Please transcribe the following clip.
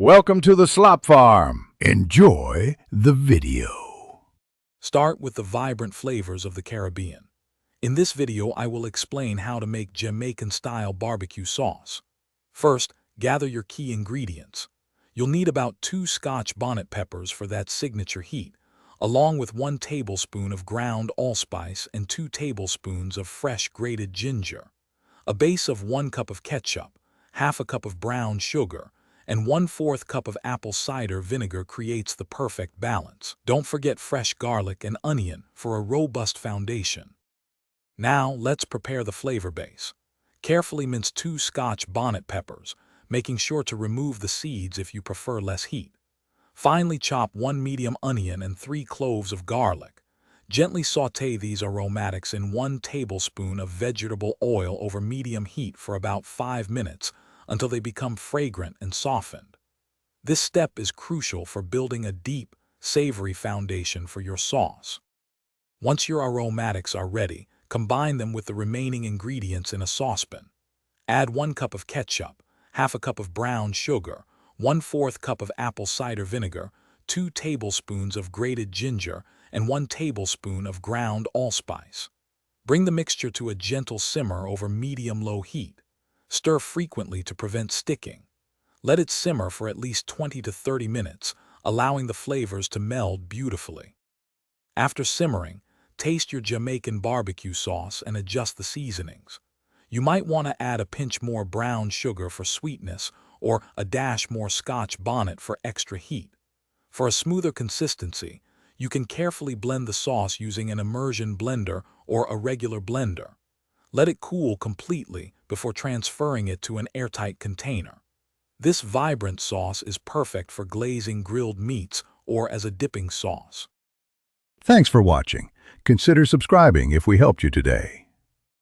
Welcome to the Slop Farm. Enjoy the video. Start with the vibrant flavors of the Caribbean. In this video, I will explain how to make Jamaican-style barbecue sauce. First, gather your key ingredients. You'll need about 2 Scotch bonnet peppers for that signature heat, along with 1 tablespoon of ground allspice and 2 tablespoons of fresh grated ginger, a base of 1 cup of ketchup, half a cup of brown sugar, and 1/4 cup of apple cider vinegar creates the perfect balance. Don't forget fresh garlic and onion for a robust foundation. Now, let's prepare the flavor base. Carefully mince 2 Scotch bonnet peppers, making sure to remove the seeds if you prefer less heat. Finely chop 1 medium onion and 3 cloves of garlic. Gently sauté these aromatics in 1 tablespoon of vegetable oil over medium heat for about 5 minutes, until they become fragrant and softened. This step is crucial for building a deep, savory foundation for your sauce. Once your aromatics are ready, combine them with the remaining ingredients in a saucepan. Add 1 cup of ketchup, half a cup of brown sugar, 1/4 cup of apple cider vinegar, 2 tablespoons of grated ginger, and 1 tablespoon of ground allspice. Bring the mixture to a gentle simmer over medium-low heat. Stir frequently to prevent sticking. Let it simmer for at least 20 to 30 minutes, allowing the flavors to meld beautifully. After simmering, taste your Jamaican barbecue sauce and adjust the seasonings. You might want to add a pinch more brown sugar for sweetness or a dash more Scotch bonnet for extra heat. For a smoother consistency, you can carefully blend the sauce using an immersion blender or a regular blender. Let it cool completely before transferring it to an airtight container. This vibrant sauce is perfect for glazing grilled meats or as a dipping sauce. Thanks for watching. Consider subscribing if we helped you today.